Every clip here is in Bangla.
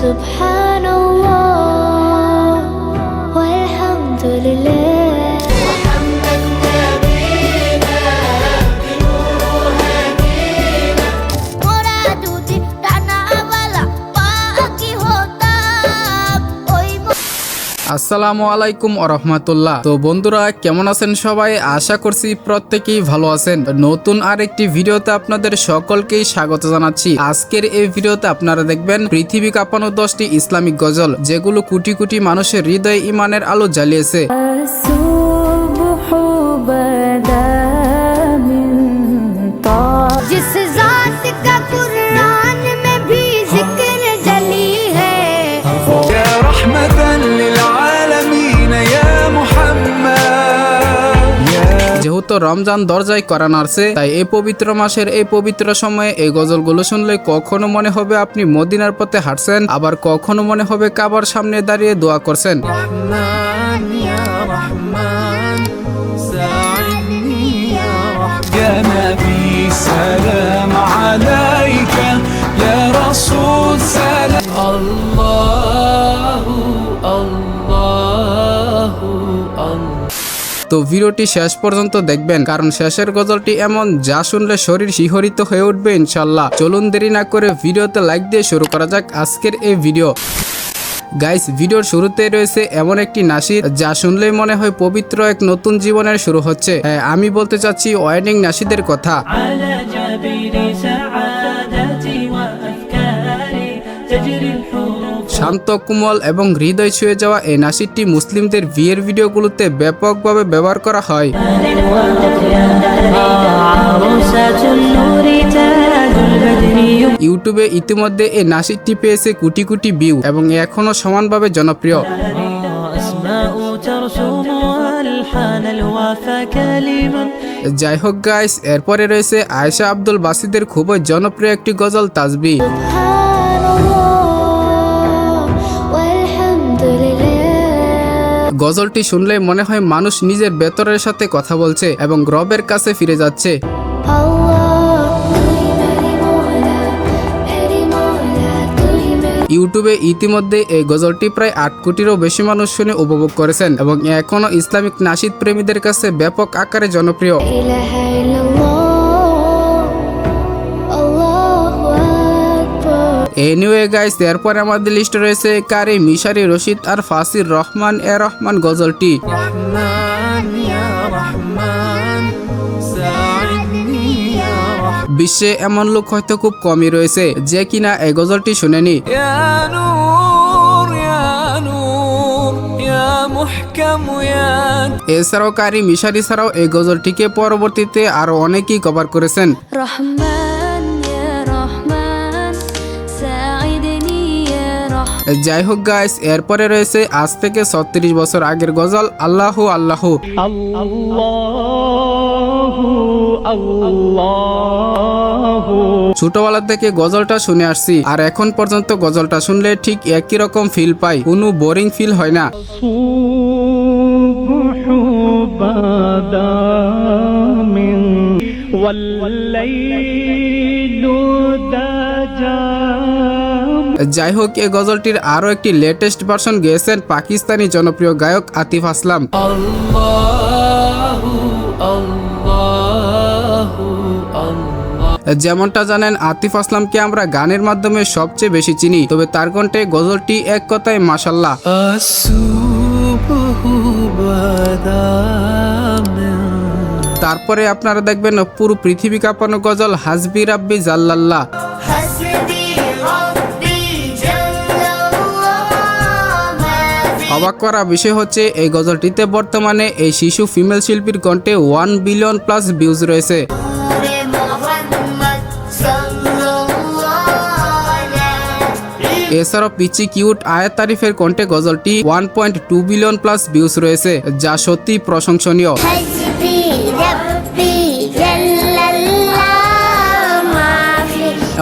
Subhanallah walhamdulillah. আসসালামু আলাইকুম ওরহমাতুল্লাহ। তো বন্ধুরা কেমন আছেন সবাই? আশা করছি প্রত্যেকেই ভালো আছেন। নতুন আরেকটি ভিডিওতে আপনাদের সকলকেই স্বাগত জানাচ্ছি। আজকের এই ভিডিওতে আপনারা দেখবেন পৃথিবী কাঁপানো 10টি ইসলামিক গজল, যেগুলো কোটি কোটি মানুষের হৃদয়ে ঈমানের আলো জ্বালিয়েছে। যেহেতু রমজান দরজায় করা নাড়ছে, তাই এই পবিত্র মাসের এই পবিত্র সময়ে এই গজলগুলো শুনলে কখনো মনে হবে আপনি মদিনার পথে হাঁটছেন, আবার কখনো মনে হবে কাবার সামনে দাঁড়িয়ে দোয়া করছেন। তো ভিডিওটি শেষ পর্যন্ত দেখবেন, কারণ শেষের গজলটি এমন যা শুনলে শরীর শিহরিত হয়ে উঠবে ইনশাল্লাহ। চলুন দেরি না করে ভিডিওতে লাইক দিয়ে শুরু করা যাক আজকের এই ভিডিও। গাইস, ভিডিওর শুরুতে রয়েছে এমন একটি নাশিদ যা শুনলেই মনে হয় পবিত্র এক নতুন জীবনের শুরু হচ্ছে। আমি বলতে চাচ্ছি ওয়েডিং নাশিদের কথা। শান্ত, কোমল এবং হৃদয় ছুঁয়ে যাওয়া এই নাশিদটি মুসলিমদের বিয়ের ভিডিওগুলোতে ব্যাপকভাবে ব্যবহার করা হয়। ইউটিউবে ইতিমধ্যে এই নাশিদটি পেয়েছে কোটি কোটি ভিউ এবং এখনো সমানভাবে জনপ্রিয়। যাই হোক গাইস, এরপরে রয়েছে আয়েশা আব্দুল বাসিদের খুবই জনপ্রিয় একটি গজল তাসবিহ। গজলটি শুনলে মনে হয় মানুষ নিজের ভেতরের সাথে কথা বলছে এবং রবের কাছে ফিরে যাচ্ছে। ইউটিউবে ইতিমধ্যে এই গজলটি প্রায় 8 কোটিরও বেশি মানুষ শুনে উপভোগ করেছেন এবং এখনো ইসলামিক নাশিদ প্রেমীদের কাছে ব্যাপক আকারে জনপ্রিয়। এনিওয়ে গাইস, এরপরে আমাদের লিস্টে রয়েছে কারি, মিশারি, রশিদ আর ফাসির রহমান এ রহমান গজলটি। বিশ্বে এমন লোক হয়তো খুব কমই রয়েছে যে কিনা এই গজলটি শুনেনি। এছাড়াও কারি, মিশারি ছাড়াও এই গজলটিকে পরবর্তীতে আরো অনেকেই কভার করেছেন। যাই হোক গাইস, এরপরে রয়েছে আজ থেকে 36 বছর আগের গজল আল্লাহু আল্লাহু। ছোটবেলা থেকে গজলটা শুনে আসছি আর এখন পর্যন্ত গজলটা শুনলে ঠিক একই রকম ফিল পাই, কোনো বোরিং ফিল হয় না। যাই হোক, এই গজলটির আরো একটি লেটেস্ট ভার্সন গেয়েছেন পাকিস্তানি জনপ্রিয় গায়ক আতিফ আসলাম। যেমনটা জানেন, আতিফ আসলামকে আমরা গানের মাধ্যমে সবচেয়ে বেশি চিনি, তবে তার কণ্ঠে গজলটি এক কথায় মাশাল্লাহ। তারপরে আপনারা দেখবেন পুরো পৃথিবী কাঁপানো গজল হাসবি রাব্বি জাল্লাল্লাহ। অবাক করা বিষয় হচ্ছে এই গজলটিতে বর্তমানে এই শিশু ফিমেল শিল্পীর কণ্ঠে 1 বিলিয়ন প্লাস ভিউজ রয়েছে। এছাড়াও পিচি কিউট আয়াত তারিফের কণ্ঠে গজলটি 1.2 বিলিয়ন প্লাস ভিউজ রয়েছে, যা সত্যি প্রশংসনীয়।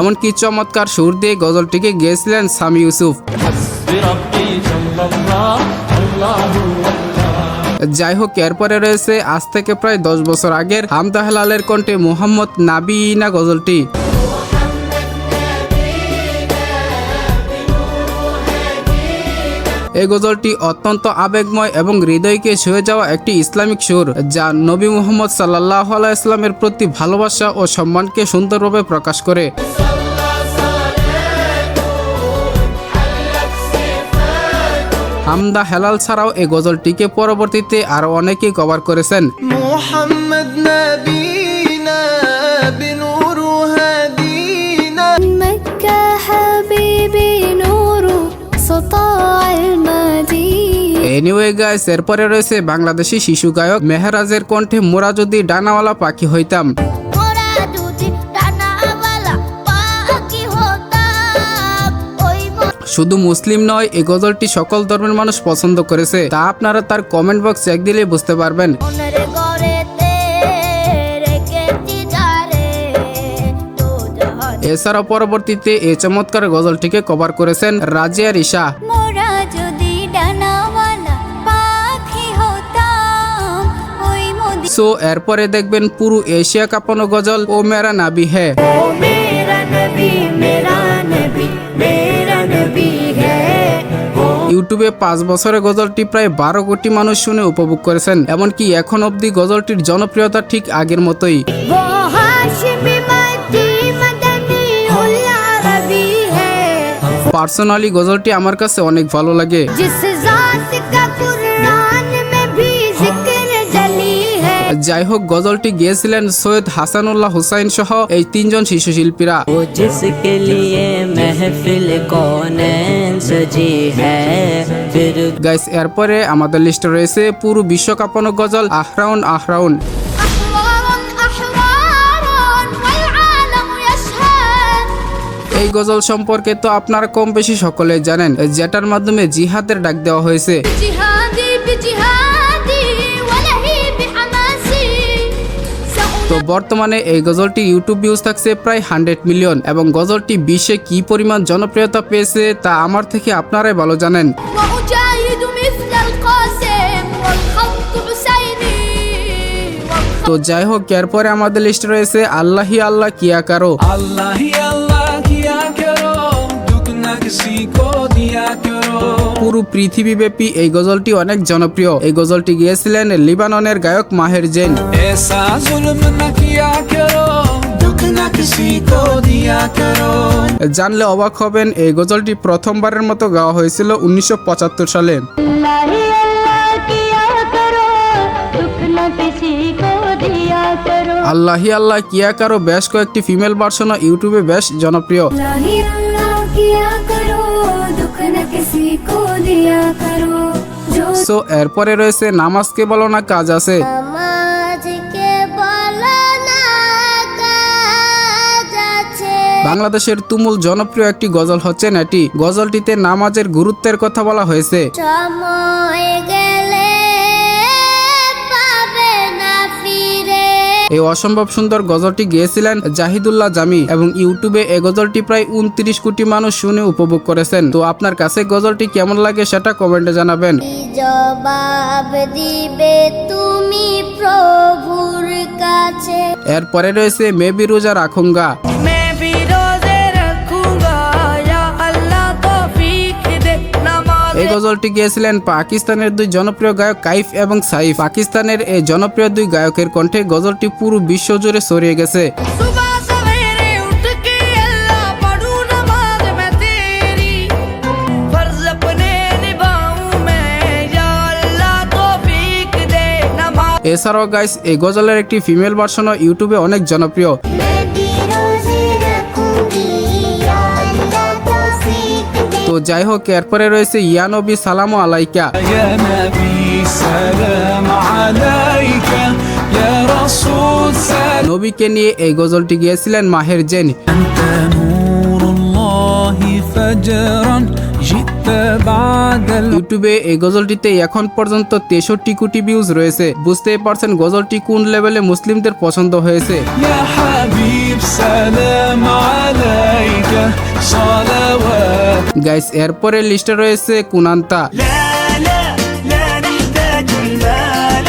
এমনকি চমৎকার সুর দিয়ে গজলটিকে গেয়েছিলেন সামি ইউসুফ। যাই হোক, এরপরে রয়েছে আজ থেকে প্রায় 10 বছর আগের হামদা হেলালের কণ্ঠে মোহাম্মদ নাবিনা গজলটি। এই গজলটি অত্যন্ত আবেগময় এবং হৃদয়কে ছুঁয়ে যাওয়া একটি ইসলামিক সুর, যা নবী মুহাম্মদ সাল্লাল্লাহু আলাইহি ওয়াসাল্লামের প্রতি ভালোবাসা ও সম্মানকে সুন্দরভাবে প্রকাশ করে। হামদা হেলাল ছাড়াও এই গজলটিকে পরবর্তীতে আরো অনেকেই কভার করেছেন। محمد نبينا بنور هدينا مكة حبيبي نور سطاع المدينة এনিওয়ে গাইস, এরপরে রয়েছে বাংলাদেশি শিশু গায়ক মেহরাজের কণ্ঠে মোরা যদি ডানাওয়ালা পাখি হইতাম। মোরা যদি ডানাওয়ালা পাখি হতাম, ওই শুধু মুসলিম নয়, এই গজলটি সকল ধর্মের মানুষ পছন্দ করেছে, তা আপনারা তার কমেন্ট বক্স চেক দিলে বুঝতে পারবেন। মনের ঘরেতে রেখেছি যারে তো জাহান। এছাড়াও পরবর্তীতে এই চমৎকার গজলটিকে কভার করেছেন রাজিয়া রিশা। মোরা যদি ডানাওয়ালা পাখি হতাম, ওই সো এরপরে দেখবেন পুরো এশিয়া কাঁপানো গজল ও মেরা নাবি হে। मेरा नबी मेरा नबी मेरा नबी है। ইউটিউবে 5 বছরে গজলটি প্রায় 12 কোটি মানুষ শুনে উপভোগ করেছেন। এমনকি এখন অবধি গজলটির জনপ্রিয়তা ঠিক আগের মতোই। वो हाशिमी मती मदनी उल अरबी है, পার্সোনালি গজলটি আমার কাছে অনেক ভালো লাগে। जिस जात का कुरान में भी जिक्र जली है। যাই হোক, গজলটি গেয়েছিলেন সৈয়দ হাসানুল্লাহ হুসাইন সহ এই 3 জন শিশু শিল্পীরা। वो जिसके लिए महफिल कौनैन सजी है फिर গাইস, এরপরে আমাদের লিস্টে রয়েছে পুরো বিশ্ব কাঁপানো গজল আহরাউন আহরাউন। أحرار أحرار والعالم يشهد। এই গজল সম্পর্কে তো আপনারা কম বেশি সকলেই জানেন, যেটার মাধ্যমে জিহাদের ডাক দেওয়া হয়েছে। جهادي بجهادي ولهي بحماسي তো বর্তমানে এই গজলটি ইউটিউব ভিউজ থাকছে প্রায় 100 মিলিয়ন এবং গজলটি বিশ্বে কি পরিমাণ জনপ্রিয়তা পেয়েছে তা আমার থেকে আপনারাই ভালো জানেন। وأجاهد مثل القاسم والخط حسيني তো যাই হোক, এরপরে আমাদের লিস্টে রয়েছে আল্লাহি আল্লাহ কিয়া কারো। अल्लाह ही अल्लाह किया करो दुख न किसी को दिया करो পুরো পৃথিবীব্যাপী এই গজলটি অনেক জনপ্রিয়। এই গজলটি গেয়েছিলেন লিবাননের গায়ক মাহের জেন। ऐसा जुल्म न किया करो दुख न किसी को दिया करो জানলে অবাক হবেন, এই গজলটি প্রথমবারের মতো গাওয়া হয়েছিল 1975 সালে। अल्लाह अल्लाह किया करो दुख न किसी को दिया करो। আল্লাহি আল্লাহ কিয়া কারো বেশ কয়েকটি ফিমেল ভার্সনও ইউটিউবে বেশ জনপ্রিয়। अल्लाह अल्लाह किया करो दुख न किसी को दिया करो। जो সো এরপরে রয়েছে নামাজকে বলো না কাজ আছে। समाज के बोलो ना काज আছে। বাংলাদেশের তুমুল জনপ্রিয় একটি গজল হচ্ছে এটি। গজলটিতে নামাজের গুরুত্বের কথা বলা হয়েছে। সময় গেলে পাবে না ফিরে। এই অসম্ভব সুন্দর গজলটি গেয়েছিলেন জাহিদুল্লাহ জামি এবং ইউটিউবে এই গজলটি প্রায় 29 কোটি মানুষ শুনে উপভোগ করেছেন। তো আপনার কাছে গজলটি কেমন লাগে সেটা কমেন্টে জানাবেন। কি জবাব দিবে তুমি প্রভুর কাছে। এরপরে রয়েছে মেবি রোজা রাখুঙ্গা। मैं भी रोजे रखूंगा या अल्लाह तौफीक दे नमाज এই গজলটি গেয়েছিলেন পাকিস্তানের 2 জনপ্রিয় গায়ক কাইফ এবং সাইফ। পাকিস্তানের এই জনপ্রিয় 2 গায়কের কণ্ঠে গজলটি পুরো বিশ্ব জুড়ে ছড়িয়ে গেছে। सुबह सवेरे उठ के अल्लाह पढ़ूं नमाज मैं तेरी फर्ज अपने निभाऊं मैं या अल्लाह तौफीक दे नमाज। এছাড়াও গাইস, এই গজলের একটি ফিমেল ভার্সনও ইউটিউবে অনেক জনপ্রিয়। তো যাই হোক, এরপরে রয়েছে ইয়া নবী সালামু আলাইকা। يا نبي سلام عليك يا رسول سلام নবীকে নিয়ে এই গজলটি গিয়েছিলেন মাহের জেন। أنت نور الله فجرا جئت بعد ইউটিউবে এই গজলটিতে এখন পর্যন্ত 63 কোটি ভিউজ রয়েছে। বুঝতেই পারছেন গজলটি কোন লেভেলে মুসলিমদের পছন্দ হয়েছে। يا حبيب سلام عليك صلوات গাইস, এরপরে লিস্টে রয়েছে কুনান্তা। لا لا لا نحتاج المال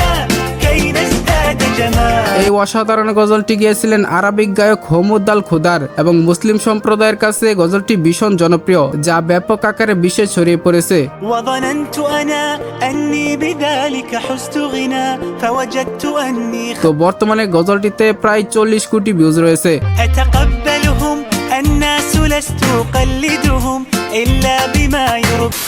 كي نزداد جمال এই অসাধারণ গজলটি গিয়েছিলেন আরবিক গায়ক হমুদ আল খুদার এবং মুসলিম সম্প্রদায়ের কাছে গজলটি ভীষণ জনপ্রিয়, যা ব্যাপক আকারে বিশ্বে ছড়িয়ে পড়েছে। وظننت أنا أني بذلك حزت غنى فوجدت أني তো বর্তমানে গজলটিতে প্রায় 40 কোটি ভিউজ রয়েছে। أتقبلهم الناس لست أقلدهم إلا بما يرضي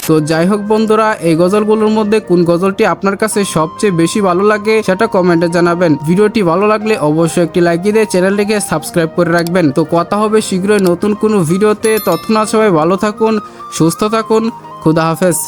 তো যাই হোক বন্ধুরা, এই গজলগুলোর মধ্যে কোন গজলটি আপনার কাছে সবচেয়ে বেশি ভালো লাগে সেটা কমেন্টে জানাবেন। ভিডিওটি ভালো লাগলে অবশ্যই একটি লাইক দিয়ে চ্যানেলটিকে সাবস্ক্রাইব করে রাখবেন। তো কথা হবে শীঘ্রই নতুন কোনো ভিডিওতে। ততক্ষণ সবাই ভালো থাকুন, সুস্থ থাকুন, খুদা হাফেজ।